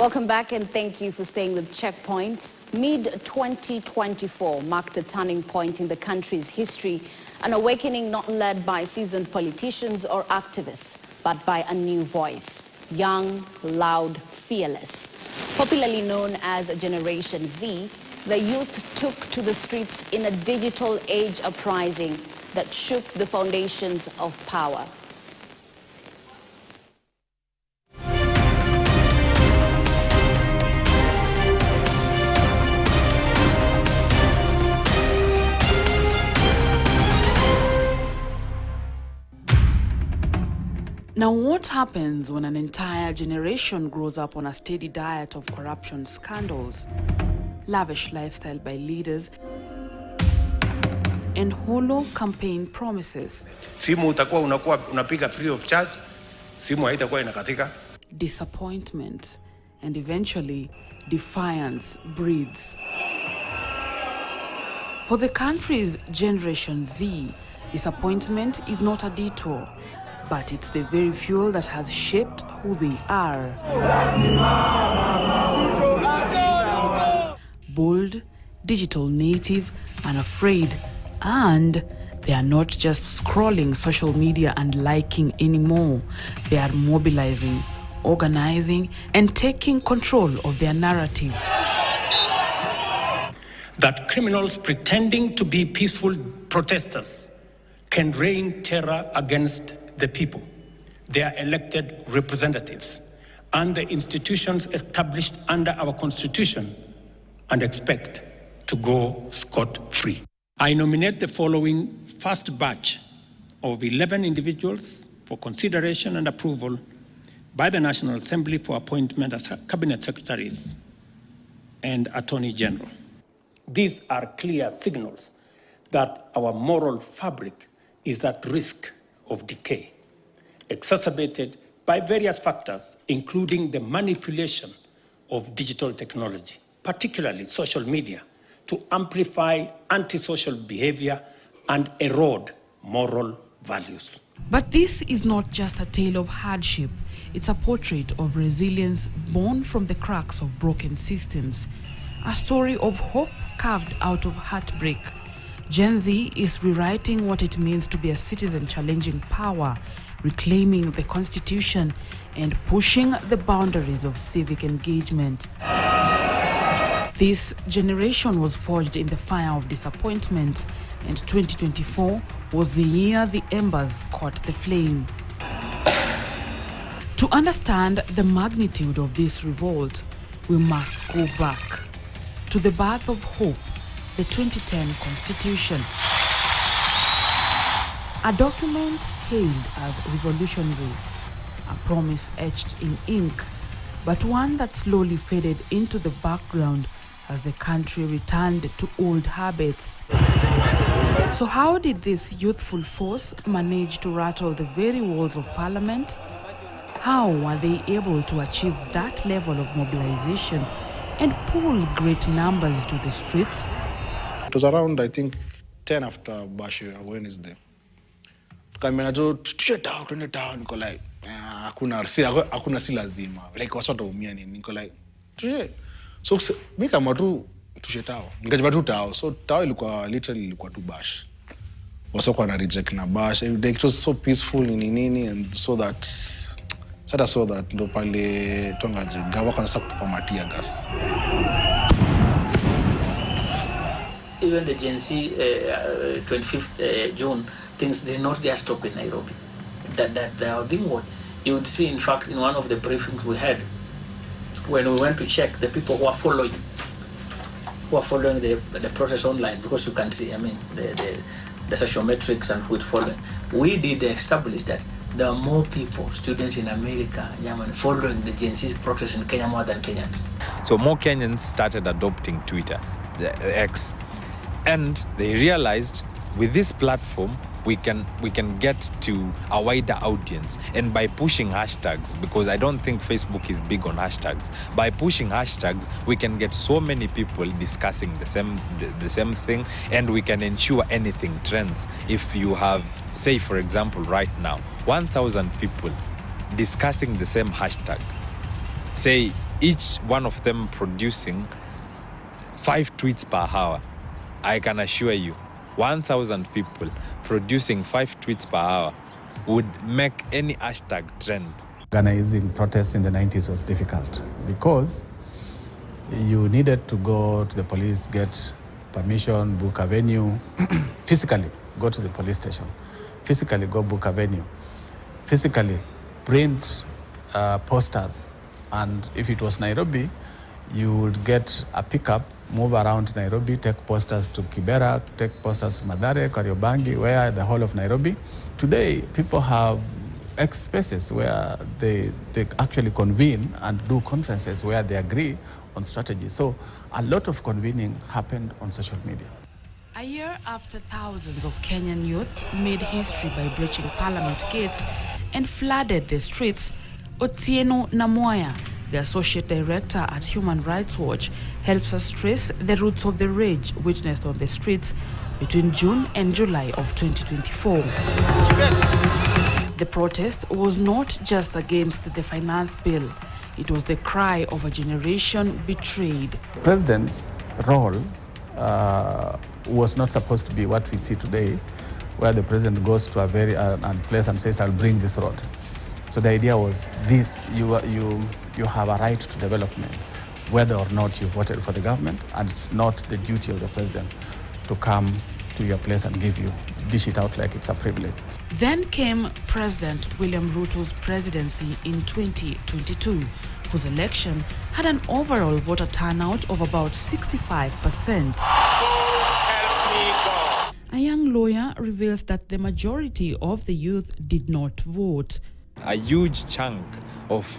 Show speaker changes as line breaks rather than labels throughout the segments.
Welcome back and thank you for staying with Checkpoint. Mid-2024 marked a turning point in the country's history, an awakening not led by seasoned politicians or activists, but by a new voice, young, loud, fearless. Popularly known as Generation Z, the youth took to the streets in a digital age uprising that shook the foundations of power.
Now, what happens when an entire generation grows up on a steady diet of corruption scandals, lavish lifestyle by leaders, and hollow campaign promises?
Simu utakuwa unapiga free of charge, simu haitakuwa inakatika.
Disappointment and eventually defiance breeds. For the country's Generation Z, disappointment is not a detour, but it's the very fuel that has shaped who they are. Bold, digital native, unafraid, and they are not just scrolling social media and liking anymore. They are mobilizing, organizing, and taking control of their narrative.
That criminals pretending to be peaceful protesters can rain terror against the people, their elected representatives, and the institutions established under our Constitution, and expect to go scot-free. I nominate the following first batch of 11 individuals for consideration and approval by the National Assembly for appointment as Cabinet Secretaries and Attorney General. These are clear signals that our moral fabric is at risk of decay, exacerbated by various factors, including the manipulation of digital technology, particularly social media, to amplify antisocial behavior and erode moral values.
But this is not just a tale of hardship. It's a portrait of resilience born from the cracks of broken systems, a story of hope carved out of heartbreak. Gen Z is rewriting what it means to be a citizen challenging power, reclaiming the Constitution, and pushing the boundaries of civic engagement. This generation was forged in the fire of disappointment, and 2024 was the year the embers caught the flame. To understand the magnitude of this revolt, we must go back to the birth of hope, the 2010 Constitution. A document hailed as revolutionary, a promise etched in ink, but one that slowly faded into the background as the country returned to old habits. So how did this youthful force manage to rattle the very walls of Parliament? How were they able to achieve that level of mobilization and pull great numbers to the streets?
It was around, I think, 10 after Bashir Wednesday. Tukaambiana tuende town, niko like, hakuna si lazima. Like wasota umia nini, niko like, so mimi kama tu tushe tao. Nikajiba tu tao. So tao literally tu bash. Wasoko wana reject na bash. It was so peaceful nini and so that ndo pale tongaje gawa kana sakupa matia gas.
Even the Gen Z 25th June, things did not just stop in Nairobi. That they are being what? You would see, in fact, in one of the briefings we had, when we went to check the people who are following the protest online, because you can see, I mean, the social metrics and who is following. We did establish that there are more people, students in America, Germany, following the Gen Z protest in Kenya more than Kenyans.
So more Kenyans started adopting Twitter, the X. And they realized with this platform, we can get to a wider audience. And by pushing hashtags, because I don't think Facebook is big on hashtags, by pushing hashtags, we can get so many people discussing the same thing, and we can ensure anything trends. If you have, say for example, right now, 1,000 people discussing the same hashtag, say each one of them producing 5 tweets per hour, I can assure you, 1,000 people producing 5 tweets per hour would make any hashtag trend.
Organizing protests in the 90s was difficult because you needed to go to the police, get permission, book a venue, physically go to the police station, physically go book a venue, physically print posters. And if it was Nairobi, you would get a pickup, move around Nairobi, take posters to Kibera, take posters to Mathare, Kariobangi, where the whole of Nairobi. Today, people have X spaces where they actually convene and do conferences where they agree on strategy. So a lot of convening happened on social media.
A year after thousands of Kenyan youth made history by breaching parliament gates and flooded the streets, Otieno Namoya, the associate director at Human Rights Watch, helps us trace the roots of the rage witnessed on the streets between June and July of 2024. The protest was not just against the finance bill. It was the cry of a generation betrayed.
The president's role was not supposed to be what we see today, where the president goes to a very place and says, I'll bring this road. So the idea was this, you have a right to development, whether or not you voted for the government, and it's not the duty of the president to come to your place and dish it out like it's a privilege.
Then came President William Ruto's presidency in 2022, whose election had an overall voter turnout of about 65%.
So help me God.
A young lawyer reveals that the majority of the youth did not vote.
A huge chunk of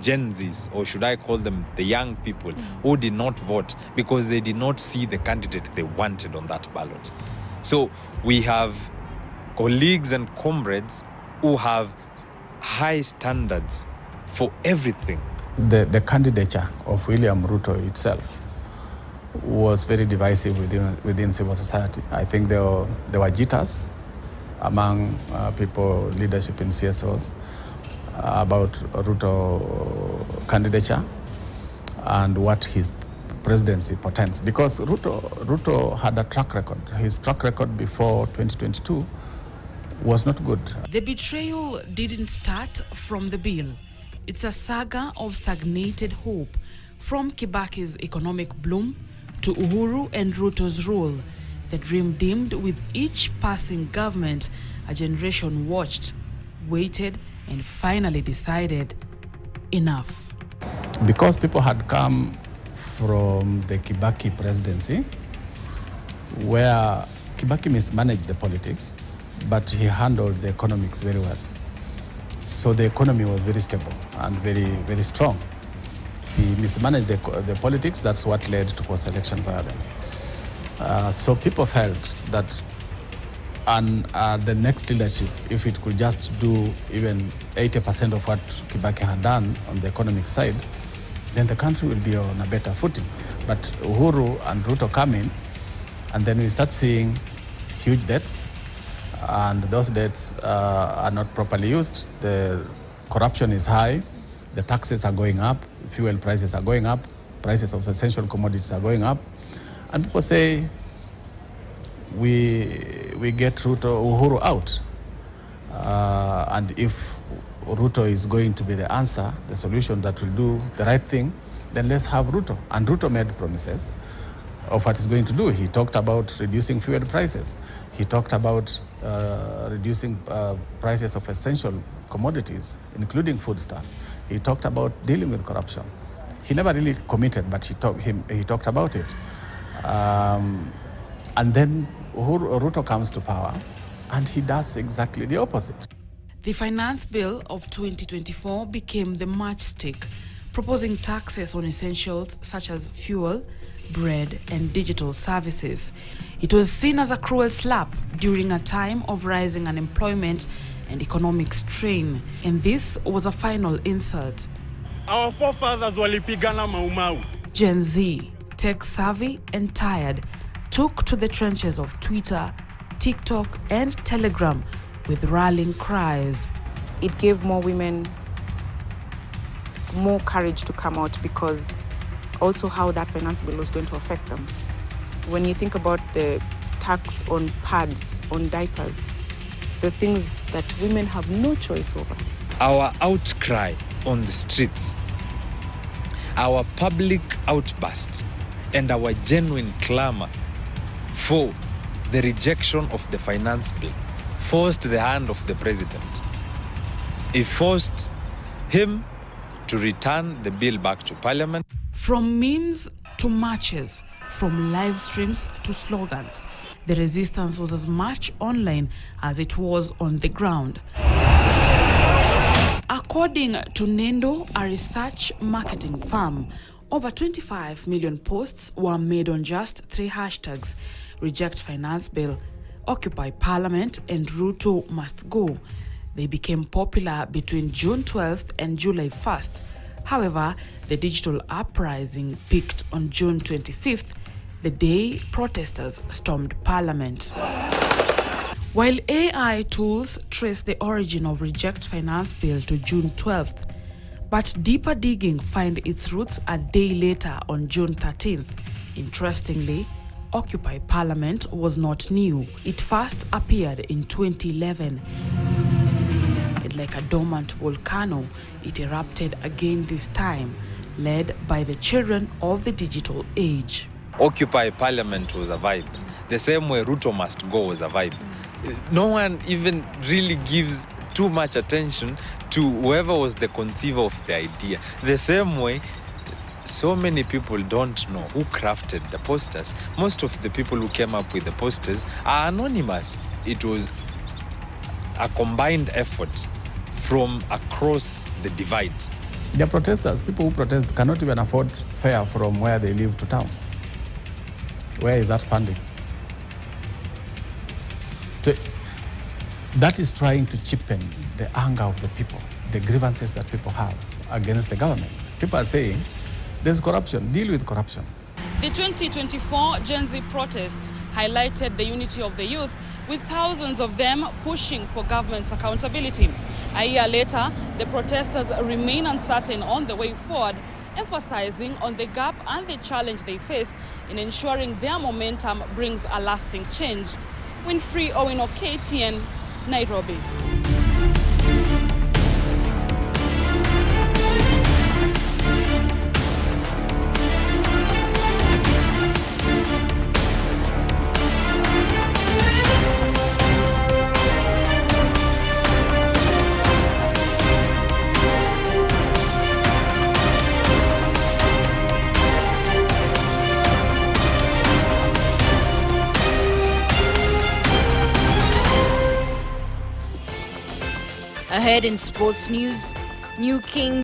Gen Zs, or should I call them the young people, who did not vote because they did not see the candidate they wanted on that ballot. So we have colleagues and comrades who have high standards for everything.
The candidature of William Ruto itself was very divisive within civil society. I think there were jitters among people, leadership in CSOs, about Ruto candidature and what his presidency portends. Because Ruto had a track record. His track record before 2022 was not good.
The betrayal didn't start from the bill. It's a saga of stagnated hope, from Kibaki's economic bloom to Uhuru and Ruto's rule. The dream dimmed with each passing government. A generation watched, waited, and finally decided enough.
Because people had come from the Kibaki presidency, where Kibaki mismanaged the politics, but he handled the economics very well. So the economy was very stable and very, very strong. He mismanaged the politics. That's what led to post-election violence. So people felt that the next leadership, if it could just do even 80% of what Kibaki had done on the economic side, then the country will be on a better footing. But Uhuru and Ruto come in, and then we start seeing huge debts, and those debts are not properly used. The corruption is high, the taxes are going up, fuel prices are going up, prices of essential commodities are going up, and people say, we get Uhuru out. And if Ruto is going to be the answer, the solution that will do the right thing, then let's have Ruto. And Ruto made promises of what he's going to do. He talked about reducing fuel prices. He talked about reducing prices of essential commodities, including foodstuffs. He talked about dealing with corruption. He never really committed, but he talked about it. And then Ruto comes to power, and he does exactly the opposite.
The finance bill of 2024 became the matchstick, proposing taxes on essentials such as fuel, bread, and digital services. It was seen as a cruel slap during a time of rising unemployment and economic strain, and this was a final insult.
Our forefathers walipigana maumau.
Gen Z, tech-savvy and tired, took to the trenches of Twitter, TikTok, and Telegram with rallying cries.
It gave more women
more courage to come out, because also how that finance bill was going to affect them. When you think about the tax on pads, on diapers, the things that women have no choice over.
Our outcry on the streets, our public outburst, and our genuine clamor for the rejection of the finance bill forced the hand of the president. It forced him to return the bill back to parliament.
From memes to marches, from live streams to slogans, the resistance was as much online as it was on the ground. According to Nendo, a research marketing firm, over 25 million posts were made on just 3 hashtags: Reject Finance Bill, Occupy Parliament, and Ruto Must Go. They became popular between June 12th and July 1st. However, the digital uprising peaked on June 25th, the day protesters stormed Parliament. While AI tools trace the origin of Reject Finance Bill to June 12th, but deeper digging find its roots a day later on June 13th. Interestingly, Occupy Parliament was not new. It first appeared in 2011. And like a dormant volcano, it erupted again this time, led by the children of the digital age.
Occupy Parliament was a vibe. The same way Ruto Must Go was a vibe. No one even really gives too much attention to whoever was the conceiver of the idea. The same way, so many people don't know who crafted the posters. Most of the people who came up with the posters are anonymous. It was a combined effort from across the divide.
The protesters, people who protest, cannot even afford fare from where they live to town. Where is that funding? So that is trying to cheapen the anger of the people, the grievances that people have against the government. People are saying, there's corruption, deal with corruption.
The 2024 Gen Z protests highlighted the unity of the youth, with thousands of them pushing for government's accountability. A year later, the protesters remain uncertain on the way forward, emphasizing on the gap and the challenge they face in ensuring their momentum brings a lasting change. Winfrey Owino, KTN, Nairobi.
Ahead in sports news, New King